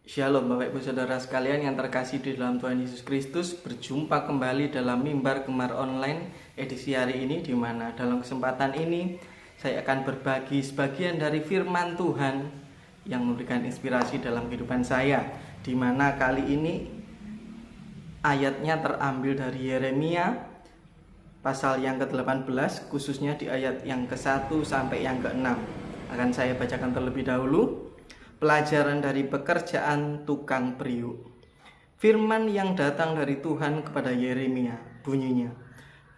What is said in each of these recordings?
Shalom Bapak Ibu Saudara sekalian yang terkasih di dalam Tuhan Yesus Kristus. Berjumpa kembali dalam Mimbar Gemar Online edisi hari ini, di mana dalam kesempatan ini saya akan berbagi sebagian dari firman Tuhan yang memberikan inspirasi dalam kehidupan saya, di mana kali ini ayatnya terambil dari Yeremia pasal yang ke-18, khususnya di ayat yang ke-1 sampai yang ke-6. Akan saya bacakan terlebih dahulu. Pelajaran dari pekerjaan tukang periuk. Firman yang datang dari Tuhan kepada Yeremia bunyinya,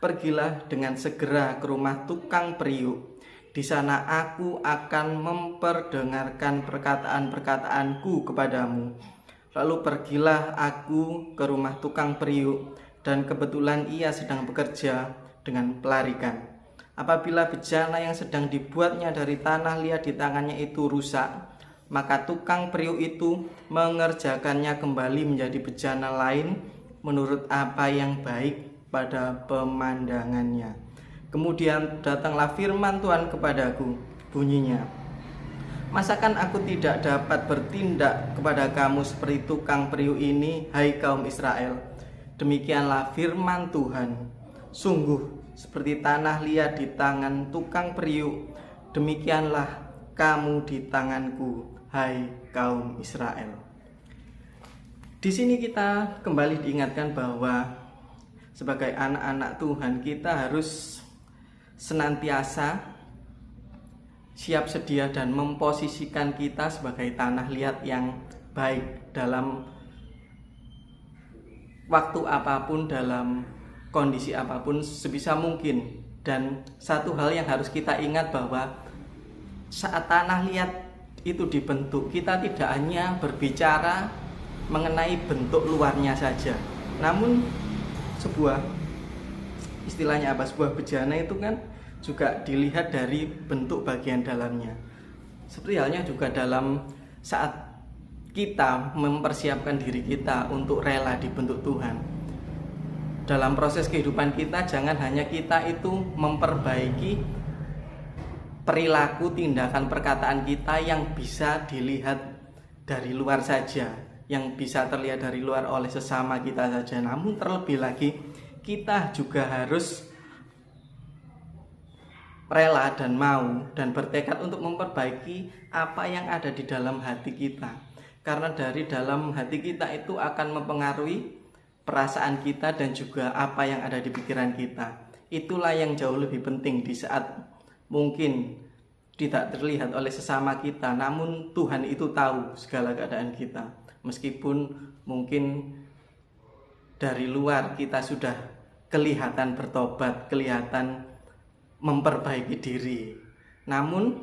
"Pergilah dengan segera ke rumah tukang periuk. Di sana aku akan memperdengarkan perkataan-perkataanku kepadamu." Lalu pergilah aku ke rumah tukang periuk, dan kebetulan ia sedang bekerja dengan pelarikan. Apabila bejana yang sedang dibuatnya dari tanah liat di tangannya itu rusak, maka tukang periuk itu mengerjakannya kembali menjadi bejana lain menurut apa yang baik pada pemandangannya. Kemudian datanglah firman Tuhan kepadaku, bunyinya, "Masakan aku tidak dapat bertindak kepada kamu seperti tukang periuk ini, hai kaum Israel? Demikianlah firman Tuhan, sungguh seperti tanah liat di tangan tukang periuk, demikianlah kamu di tanganku, hai kaum Israel." Di sini kita kembali diingatkan bahwa sebagai anak-anak Tuhan kita harus senantiasa siap sedia dan memposisikan kita sebagai tanah liat yang baik dalam waktu apapun, dalam kondisi apapun sebisa mungkin. Dan satu hal yang harus kita ingat bahwa saat tanah liat itu dibentuk, kita tidak hanya berbicara mengenai bentuk luarnya saja, namun sebuah istilahnya apa, sebuah bejana itu kan juga dilihat dari bentuk bagian dalamnya. Seperti halnya juga dalam saat kita mempersiapkan diri kita untuk rela dibentuk Tuhan. Dalam proses kehidupan kita, jangan hanya kita itu memperbaiki perilaku, tindakan, perkataan kita yang bisa dilihat dari luar saja, yang bisa terlihat dari luar oleh sesama kita saja. Namun terlebih lagi kita juga harus rela dan mau dan bertekad untuk memperbaiki apa yang ada di dalam hati kita. Karena dari dalam hati kita itu akan mempengaruhi perasaan kita dan juga apa yang ada di pikiran kita. Itulah yang jauh lebih penting di saat mungkin tidak terlihat oleh sesama kita, namun Tuhan itu tahu segala keadaan kita. Meskipun mungkin dari luar kita sudah kelihatan bertobat, kelihatan memperbaiki diri, namun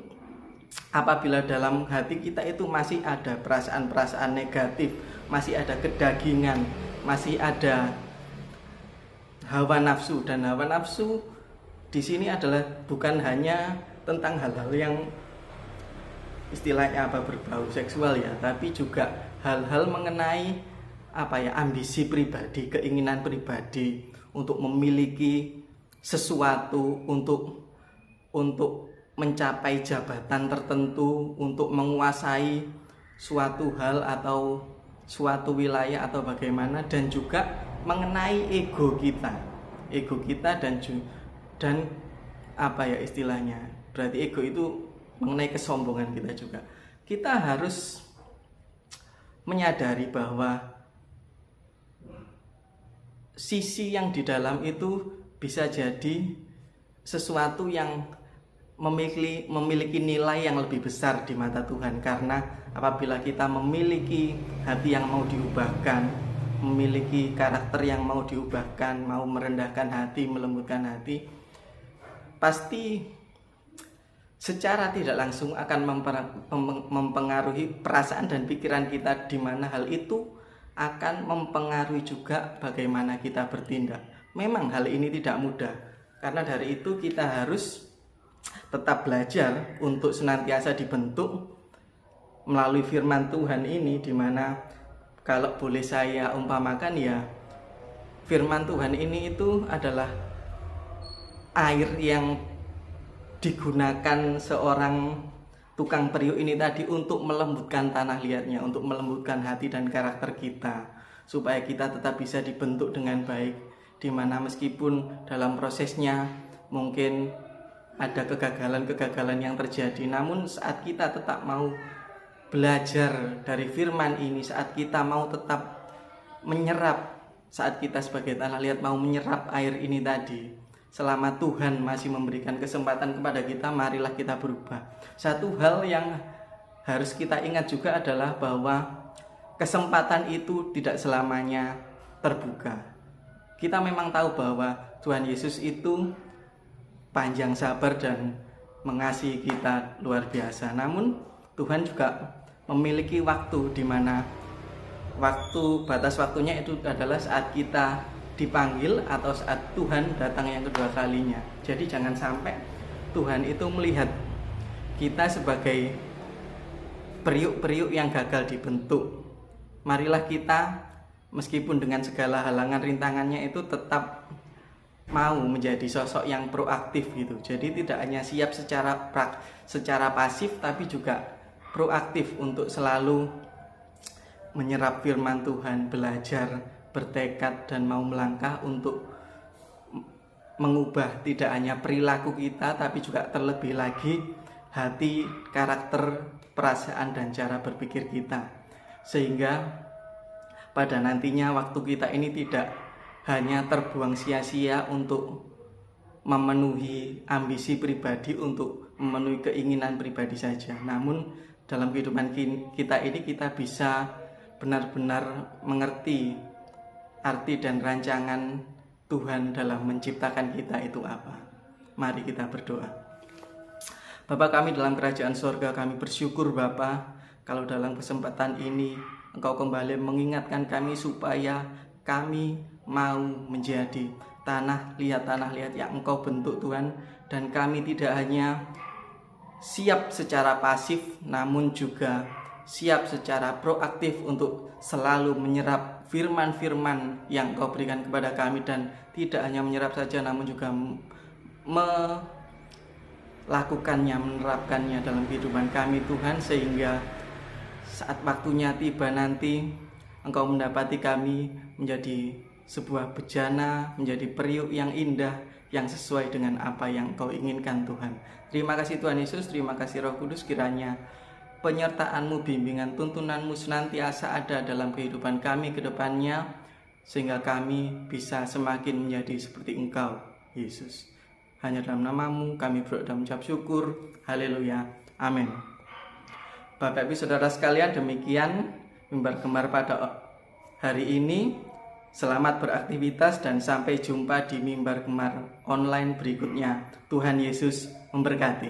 apabila dalam hati kita itu masih ada perasaan-perasaan negatif, masih ada kedagingan, masih ada hawa nafsu, dan hawa nafsu di sini adalah bukan hanya tentang hal-hal yang istilahnya apa, berbau seksual ya, tapi juga hal-hal mengenai apa ya, ambisi pribadi, keinginan pribadi untuk memiliki sesuatu, untuk mencapai jabatan tertentu, untuk menguasai suatu hal atau suatu wilayah atau bagaimana, dan juga mengenai ego kita dan apa ya istilahnya, berarti ego itu mengenai kesombongan kita juga. Kita harus menyadari bahwa sisi yang di dalam itu bisa jadi sesuatu yang memiliki nilai yang lebih besar di mata Tuhan. Karena apabila kita memiliki hati yang mau diubahkan, memiliki karakter yang mau diubahkan, mau merendahkan hati, melembutkan hati, pasti secara tidak langsung akan mempengaruhi perasaan dan pikiran kita, di mana hal itu akan mempengaruhi juga bagaimana kita bertindak. Memang hal ini tidak mudah, karena dari itu kita harus tetap belajar untuk senantiasa dibentuk melalui firman Tuhan ini, di mana kalau boleh saya umpamakan ya, firman Tuhan ini itu adalah air yang digunakan seorang tukang periuk ini tadi untuk melembutkan tanah liatnya, untuk melembutkan hati dan karakter kita, supaya kita tetap bisa dibentuk dengan baik, dimana meskipun dalam prosesnya mungkin ada kegagalan-kegagalan yang terjadi, namun saat kita tetap mau belajar dari firman ini, saat kita mau tetap menyerap, saat kita sebagai tanah liat mau menyerap air ini tadi, selama Tuhan masih memberikan kesempatan kepada kita, marilah kita berubah. Satu hal yang harus kita ingat juga adalah bahwa kesempatan itu tidak selamanya terbuka. Kita memang tahu bahwa Tuhan Yesus itu panjang sabar dan mengasihi kita luar biasa. Namun Tuhan juga memiliki waktu, di mana batas waktunya itu adalah saat kita dipanggil atau saat Tuhan datang yang kedua kalinya. Jadi jangan sampai Tuhan itu melihat kita sebagai periuk-periuk yang gagal dibentuk. Marilah kita meskipun dengan segala halangan rintangannya itu tetap mau menjadi sosok yang proaktif gitu. Jadi tidak hanya siap secara pasif, tapi juga proaktif untuk selalu menyerap firman Tuhan, belajar, bertekad dan mau melangkah untuk mengubah tidak hanya perilaku kita, tapi juga terlebih lagi hati, karakter, perasaan dan cara berpikir kita, sehingga pada nantinya waktu kita ini tidak hanya terbuang sia-sia untuk memenuhi ambisi pribadi, untuk memenuhi keinginan pribadi saja, namun dalam kehidupan kita ini kita bisa benar-benar mengerti arti dan rancangan Tuhan dalam menciptakan kita itu apa. Mari kita berdoa. Bapa kami dalam kerajaan sorga, kami bersyukur Bapa, kalau dalam kesempatan ini Engkau kembali mengingatkan kami supaya kami mau menjadi tanah liat yang Engkau bentuk Tuhan. Dan kami tidak hanya siap secara pasif, namun juga siap secara proaktif untuk selalu menyerap firman-firman yang Engkau berikan kepada kami. Dan tidak hanya menyerap saja, namun juga melakukannya, menerapkannya dalam kehidupan kami Tuhan, sehingga saat waktunya tiba nanti Engkau mendapati kami menjadi sebuah bejana, menjadi periuk yang indah, yang sesuai dengan apa yang Engkau inginkan Tuhan. Terima kasih Tuhan Yesus, terima kasih Roh Kudus, kiranya penyertaan-Mu, bimbingan, tuntunan-Mu senantiasa ada dalam kehidupan kami ke depannya, sehingga kami bisa semakin menjadi seperti Engkau, Yesus. Hanya dalam nama-Mu kami berdoa dan mengucap syukur. Haleluya. Amin. Bapak Ibu Saudara sekalian, demikian mimbar gemar pada hari ini. Selamat beraktivitas dan sampai jumpa di mimbar gemar online berikutnya. Tuhan Yesus memberkati.